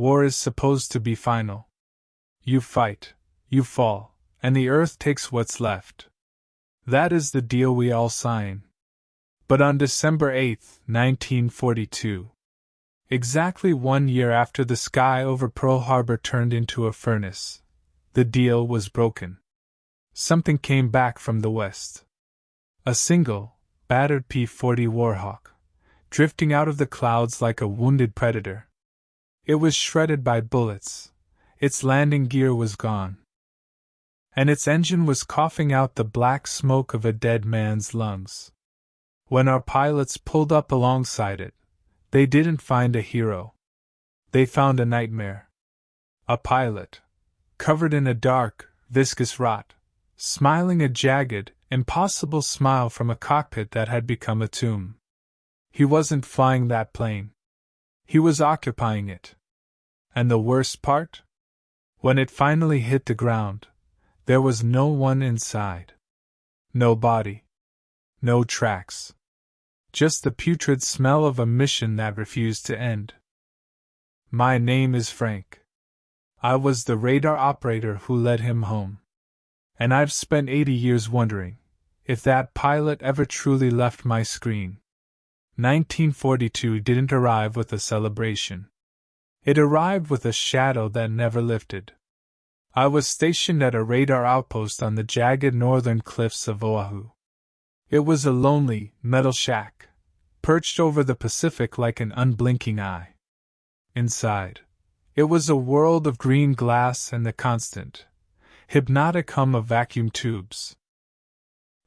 war is supposed to be final. You fight, you fall, and the Earth takes what's left. That is the deal we all sign. But on December 8, 1942, exactly 1 year after the sky over Pearl Harbor turned into a furnace, the deal was broken. Something came back from the west. A single, battered P-40 Warhawk, drifting out of the clouds like a wounded predator. It was shredded by bullets, its landing gear was gone, and its engine was coughing out the black smoke of a dead man's lungs. When our pilots pulled up alongside it, they didn't find a hero. They found a nightmare. A pilot, covered in a dark, viscous rot, smiling a jagged, impossible smile from a cockpit that had become a tomb. He wasn't flying that plane. He was occupying it. And the worst part? When it finally hit the ground, there was no one inside. No body. No tracks. Just the putrid smell of a mission that refused to end. My name is Frank. I was the radar operator who led him home. And I've spent 80 years wondering if that pilot ever truly left my screen. 1942 didn't arrive with a celebration. It arrived with a shadow that never lifted. I was stationed at a radar outpost on the jagged northern cliffs of Oahu. It was a lonely, metal shack, perched over the Pacific like an unblinking eye. Inside, it was a world of green glass and the constant, hypnotic hum of vacuum tubes.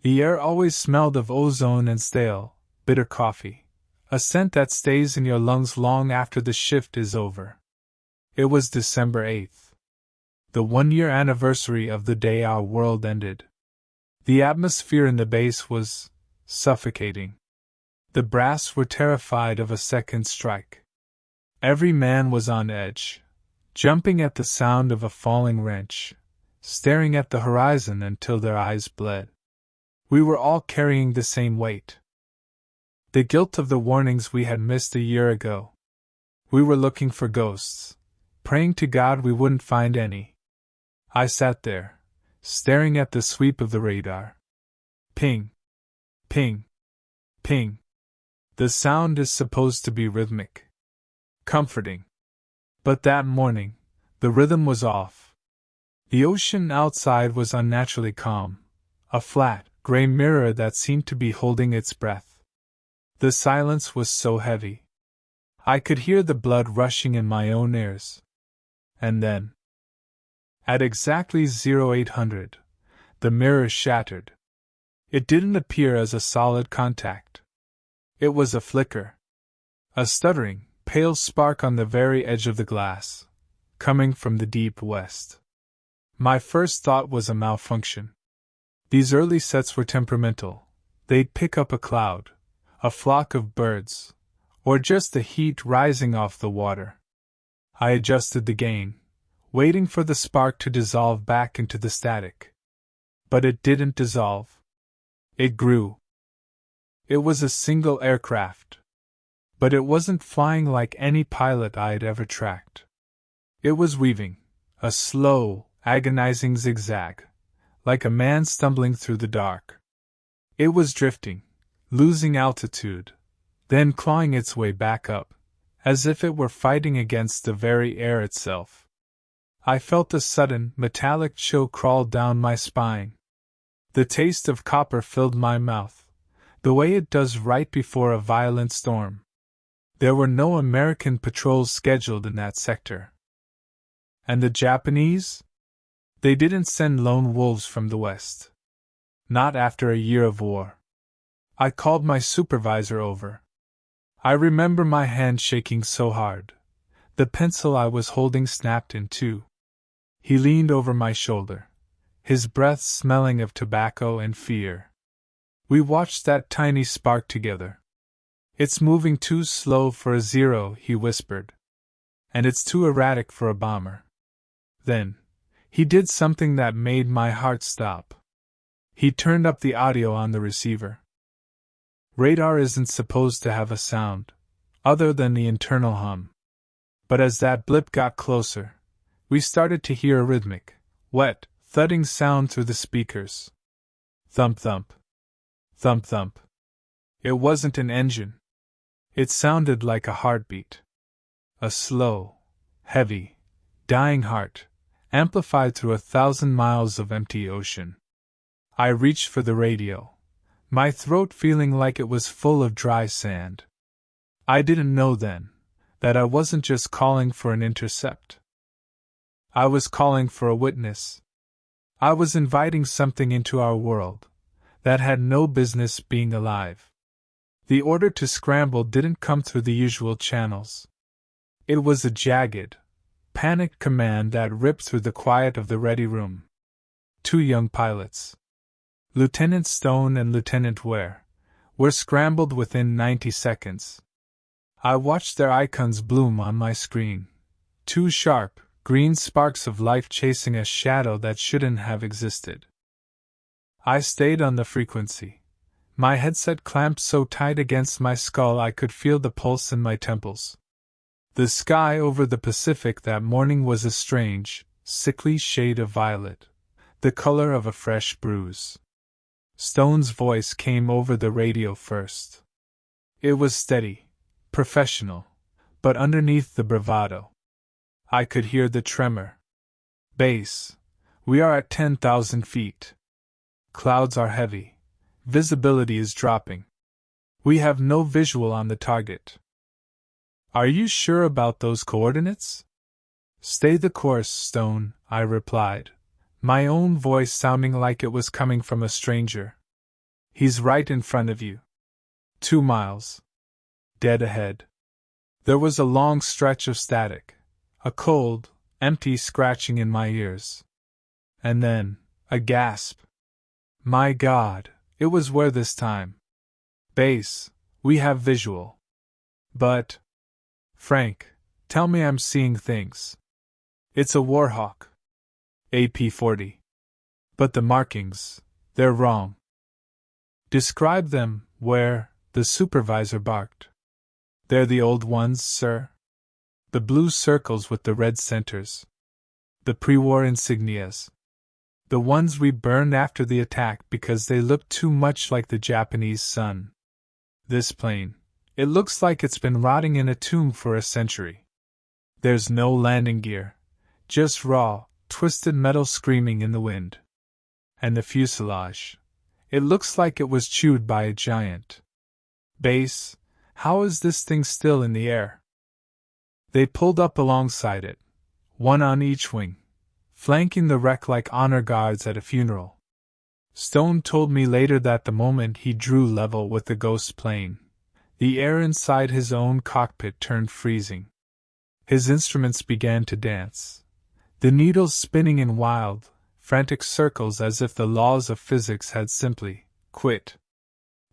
The air always smelled of ozone and stale, bitter coffee, a scent that stays in your lungs long after the shift is over. It was December 8th, the 1-year anniversary of the day our world ended. The atmosphere in the base was suffocating. The brass were terrified of a second strike. Every man was on edge, jumping at the sound of a falling wrench, staring at the horizon until their eyes bled. We were all carrying the same weight. The guilt of the warnings we had missed a year ago. We were looking for ghosts, praying to God we wouldn't find any. I sat there, staring at the sweep of the radar. Ping, ping, ping. The sound is supposed to be rhythmic, comforting. But that morning, the rhythm was off. The ocean outside was unnaturally calm, a flat, gray mirror that seemed to be holding its breath. The silence was so heavy. I could hear the blood rushing in my own ears. And then, at exactly 0800, the mirror shattered. It didn't appear as a solid contact. It was a flicker. A stuttering, pale spark on the very edge of the glass, coming from the deep west. My first thought was a malfunction. These early sets were temperamental. They'd pick up a cloud, a flock of birds, or just the heat rising off the water. I adjusted the gain, waiting for the spark to dissolve back into the static. But it didn't dissolve. It grew. It was a single aircraft. But it wasn't flying like any pilot I'd ever tracked. It was weaving, a slow, agonizing zigzag, like a man stumbling through the dark. It was drifting, losing altitude, then clawing its way back up, as if it were fighting against the very air itself. I felt a sudden, metallic chill crawl down my spine. The taste of copper filled my mouth, the way it does right before a violent storm. There were no American patrols scheduled in that sector. And the Japanese? They didn't send lone wolves from the west. Not after a year of war. I called my supervisor over. I remember my hand shaking so hard. The pencil I was holding snapped in two. He leaned over my shoulder, his breath smelling of tobacco and fear. We watched that tiny spark together. "It's moving too slow for a zero," he whispered. "And it's too erratic for a bomber." Then, he did something that made my heart stop. He turned up the audio on the receiver. Radar isn't supposed to have a sound, other than the internal hum. But as that blip got closer, we started to hear a rhythmic, wet, thudding sound through the speakers. Thump thump. Thump thump. It wasn't an engine. It sounded like a heartbeat. A slow, heavy, dying heart, amplified through 1,000 miles of empty ocean. I reached for the radio, my throat feeling like it was full of dry sand. I didn't know then that I wasn't just calling for an intercept. I was calling for a witness. I was inviting something into our world that had no business being alive. The order to scramble didn't come through the usual channels. It was a jagged, panicked command that ripped through the quiet of the ready room. Two young pilots, Lieutenant Stone and Lieutenant Ware, were scrambled within 90 seconds. I watched their icons bloom on my screen. Two sharp, green sparks of life chasing a shadow that shouldn't have existed. I stayed on the frequency, my headset clamped so tight against my skull I could feel the pulse in my temples. The sky over the Pacific that morning was a strange, sickly shade of violet, the color of a fresh bruise. Stone's voice came over the radio first. It was steady, professional, but underneath the bravado, I could hear the tremor. Base, we are at 10,000 feet. Clouds are heavy. Visibility is dropping. We have no visual on the target. Are you sure about those coordinates? Stay the course, Stone, I replied, my own voice sounding like it was coming from a stranger. He's right in front of you. 2 miles. Dead ahead. There was a long stretch of static, a cold, empty scratching in my ears. And then, a gasp. My God, it was Ware this time. Base, we have visual. But, Frank, tell me I'm seeing things. It's a Warhawk. A P-40. But the markings, they're wrong. Describe them, Ware, the supervisor barked. They're the old ones, sir. The blue circles with the red centers. The pre-war insignias. The ones we burned after the attack because they looked too much like the Japanese sun. This plane, it looks like it's been rotting in a tomb for a century. There's no landing gear, just raw, twisted metal screaming in the wind. And the fuselage, it looks like it was chewed by a giant. Base, how is this thing still in the air? They pulled up alongside it, one on each wing, flanking the wreck like honor guards at a funeral. Stone told me later that the moment he drew level with the ghost plane, the air inside his own cockpit turned freezing. His instruments began to dance, the needles spinning in wild, frantic circles as if the laws of physics had simply quit.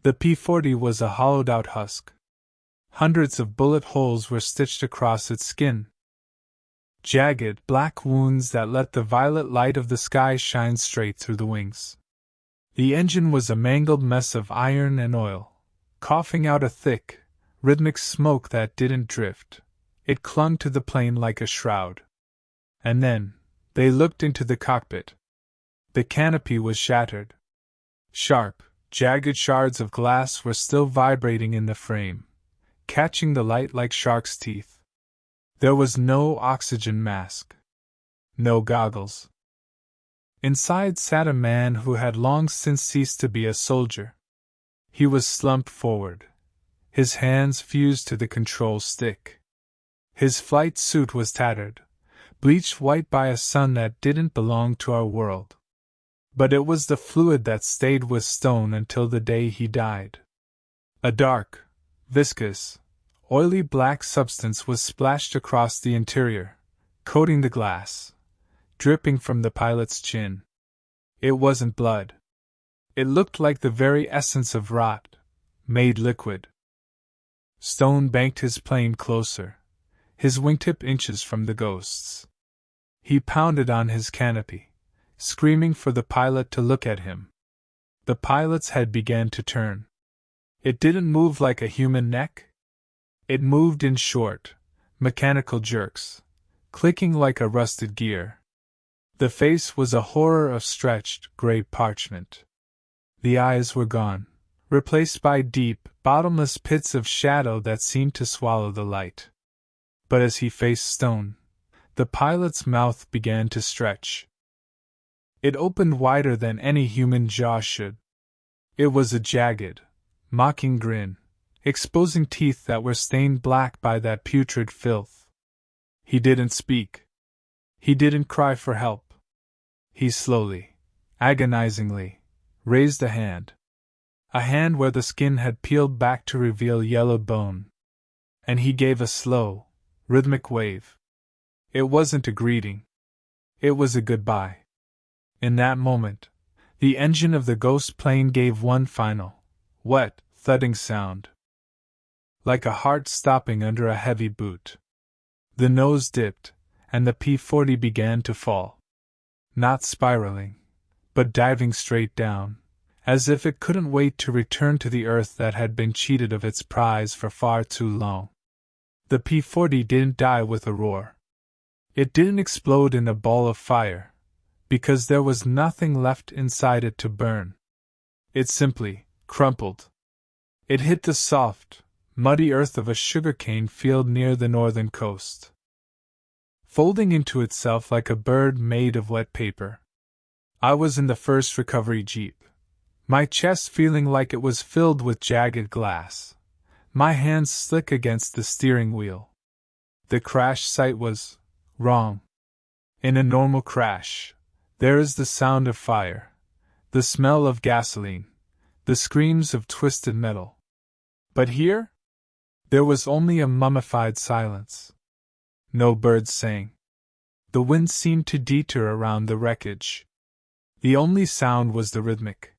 The P-40 was a hollowed-out husk. Hundreds of bullet holes were stitched across its skin. Jagged, black wounds that let the violet light of the sky shine straight through the wings. The engine was a mangled mess of iron and oil, coughing out a thick, rhythmic smoke that didn't drift. It clung to the plane like a shroud. And then, they looked into the cockpit. The canopy was shattered. Sharp, jagged shards of glass were still vibrating in the frame, catching the light like shark's teeth. There was no oxygen mask. No goggles. Inside sat a man who had long since ceased to be a soldier. He was slumped forward, his hands fused to the control stick. His flight suit was tattered, bleached white by a sun that didn't belong to our world. But it was the fluid that stayed with Stone until the day he died. A dark, viscous, oily black substance was splashed across the interior, coating the glass, dripping from the pilot's chin. It wasn't blood. It looked like the very essence of rot, made liquid. Stone banked his plane closer, his wingtip inches from the ghost's. He pounded on his canopy, screaming for the pilot to look at him. The pilot's head began to turn. It didn't move like a human neck. It moved in short, mechanical jerks, clicking like a rusted gear. The face was a horror of stretched, gray parchment. The eyes were gone, replaced by deep, bottomless pits of shadow that seemed to swallow the light. But as he faced stone, the pilot's mouth began to stretch. It opened wider than any human jaw should. It was a jagged, mocking grin, exposing teeth that were stained black by that putrid filth. He didn't speak. He didn't cry for help. He slowly, agonizingly, raised a hand. A hand where the skin had peeled back to reveal yellowed bone. And he gave a slow, rhythmic wave. It wasn't a greeting. It was a goodbye. In that moment, the engine of the ghost plane gave one final, wet, thudding sound. Like a heart stopping under a heavy boot. The nose dipped, and the P-40 began to fall. Not spiraling, but diving straight down, as if it couldn't wait to return to the earth that had been cheated of its prize for far too long. The P-40 didn't die with a roar. It didn't explode in a ball of fire, because there was nothing left inside it to burn. It simply crumpled. It hit the soft, muddy earth of a sugarcane field near the northern coast, folding into itself like a bird made of wet paper. I was in the first recovery jeep, my chest feeling like it was filled with jagged glass, my hands slick against the steering wheel. The crash site was wrong. In a normal crash, there is the sound of fire, the smell of gasoline, the screams of twisted metal. But here? There was only a mummified silence. No birds sang. The wind seemed to teeter around the wreckage. The only sound was the rhythmic,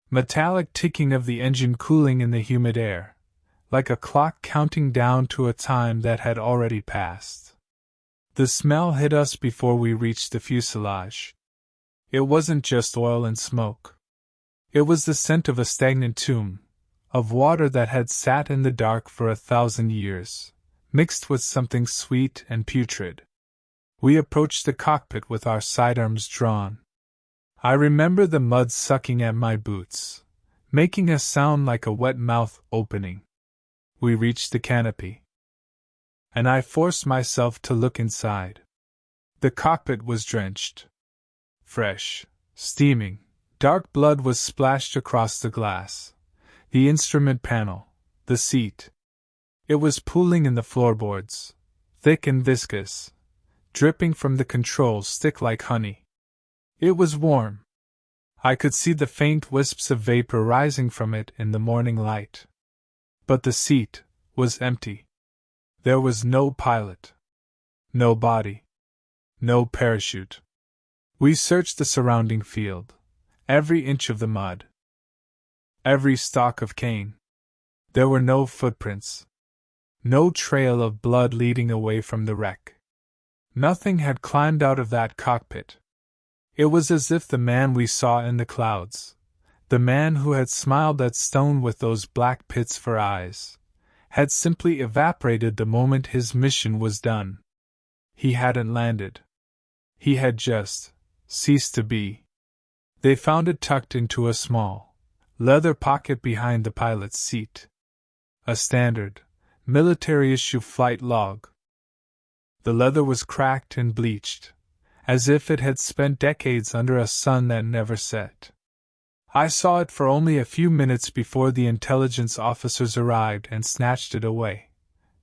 metallic ticking of the engine cooling in the humid air, like a clock counting down to a time that had already passed. The smell hit us before we reached the fuselage. It wasn't just oil and smoke. It was the scent of a stagnant tomb, of water that had sat in the dark for 1,000 years, mixed with something sweet and putrid. We approached the cockpit with our sidearms drawn. I remember the mud sucking at my boots, making a sound like a wet mouth opening. We reached the canopy, and I forced myself to look inside. The cockpit was drenched. Fresh, steaming, dark blood was splashed across the glass, the instrument panel, the seat. It was pooling in the floorboards, thick and viscous, dripping from the controls stick like honey. It was warm. I could see the faint wisps of vapor rising from it in the morning light. But the seat was empty. There was no pilot, no body, no parachute. We searched the surrounding field, every inch of the mud, every stalk of cane. There were no footprints, no trail of blood leading away from the wreck. Nothing had climbed out of that cockpit. It was as if the man we saw in the clouds, the man who had smiled at stone with those black pits for eyes, had simply evaporated the moment his mission was done. He hadn't landed. He had just ceased to be. They found it tucked into a small, leather pocket behind the pilot's seat. A standard, military-issue flight log. The leather was cracked and bleached, as if it had spent decades under a sun that never set. I saw it for only a few minutes before the intelligence officers arrived and snatched it away,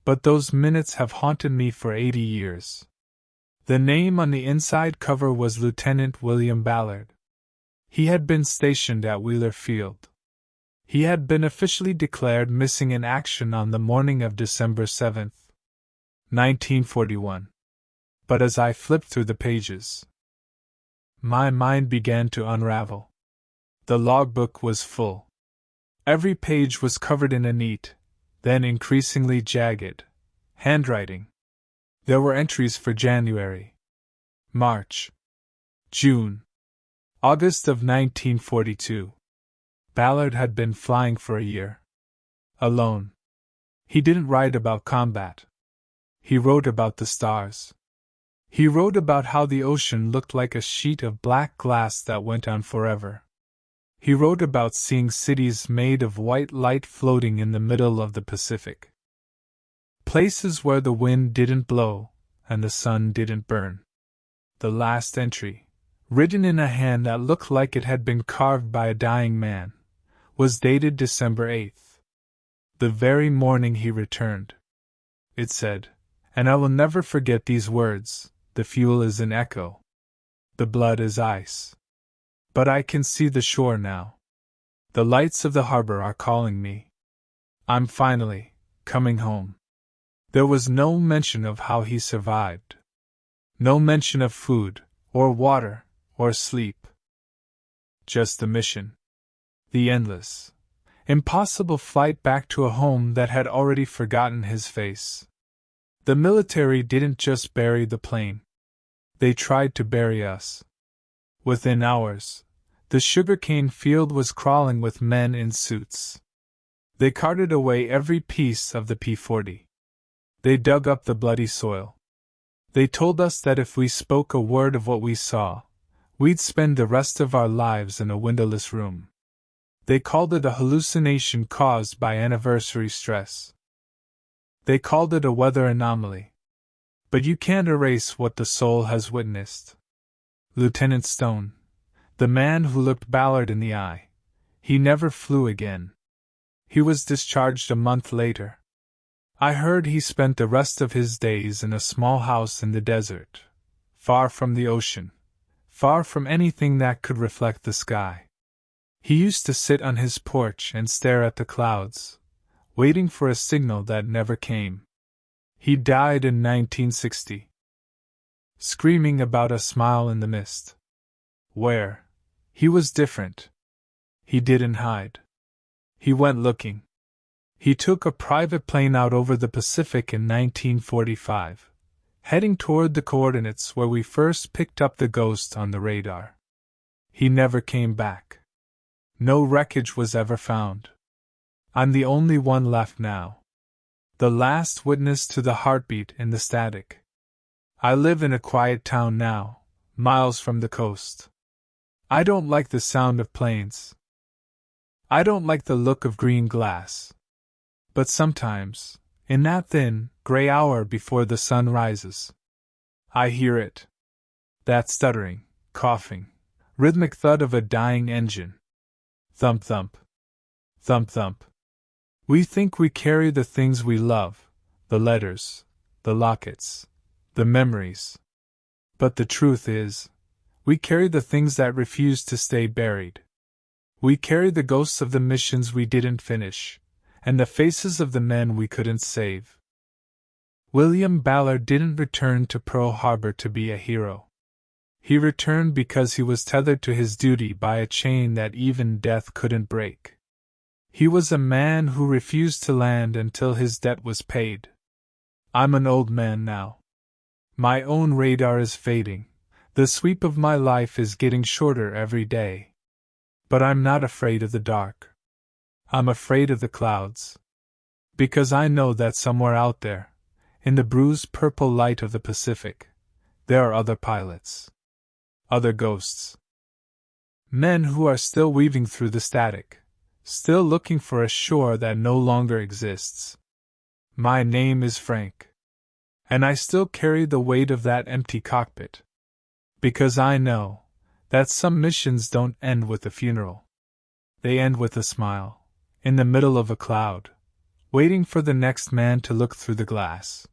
but those minutes have haunted me for 80 years. The name on the inside cover was Lieutenant William Ballard. He had been stationed at Wheeler Field. He had been officially declared missing in action on the morning of December 7, 1941. But as I flipped through the pages, my mind began to unravel. The logbook was full. Every page was covered in a neat, then increasingly jagged, handwriting. There were entries for January, March, June, August of 1942. Ballard had been flying for a year. Alone. He didn't write about combat. He wrote about the stars. He wrote about how the ocean looked like a sheet of black glass that went on forever. He wrote about seeing cities made of white light floating in the middle of the Pacific. Places where the wind didn't blow and the sun didn't burn. The last entry, written in a hand that looked like it had been carved by a dying man, was dated December 8th. The very morning he returned. It said, and I will never forget these words, the fuel is an echo. The blood is ice. But I can see the shore now. The lights of the harbor are calling me. I'm finally coming home. There was no mention of how he survived. No mention of food, or water, or sleep. Just the mission. The endless, impossible flight back to a home that had already forgotten his face. The military didn't just bury the plane. They tried to bury us. Within hours, the sugarcane field was crawling with men in suits. They carted away every piece of the P-40. They dug up the bloody soil. They told us that if we spoke a word of what we saw, we'd spend the rest of our lives in a windowless room. They called it a hallucination caused by anniversary stress. They called it a weather anomaly. But you can't erase what the soul has witnessed. Lieutenant Stone, the man who looked Ballard in the eye, he never flew again. He was discharged a month later. I heard he spent the rest of his days in a small house in the desert, far from the ocean, far from anything that could reflect the sky. He used to sit on his porch and stare at the clouds, waiting for a signal that never came. He died in 1960. Screaming about a smile in the mist. Where? He was different. He didn't hide. He went looking. He took a private plane out over the Pacific in 1945, heading toward the coordinates where we first picked up the ghost on the radar. He never came back. No wreckage was ever found. I'm the only one left now. The last witness to the heartbeat in the static. I live in a quiet town now, miles from the coast. I don't like the sound of planes. I don't like the look of green glass. But sometimes, in that thin, gray hour before the sun rises, I hear it. That stuttering, coughing, rhythmic thud of a dying engine. Thump thump. Thump thump. We think we carry the things we love, the letters, the lockets, the memories. But the truth is, we carry the things that refuse to stay buried. We carry the ghosts of the missions we didn't finish, and the faces of the men we couldn't save. William Ballard didn't return to Pearl Harbor to be a hero. He returned because he was tethered to his duty by a chain that even death couldn't break. He was a man who refused to land until his debt was paid. I'm an old man now. My own radar is fading. The sweep of my life is getting shorter every day. But I'm not afraid of the dark. I'm afraid of the clouds. Because I know that somewhere out there, in the bruised purple light of the Pacific, there are other pilots. Other ghosts. Men who are still weaving through the static, still looking for a shore that no longer exists. My name is Frank. And I still carry the weight of that empty cockpit. Because I know that some missions don't end with a funeral. They end with a smile, in the middle of a cloud, waiting for the next man to look through the glass.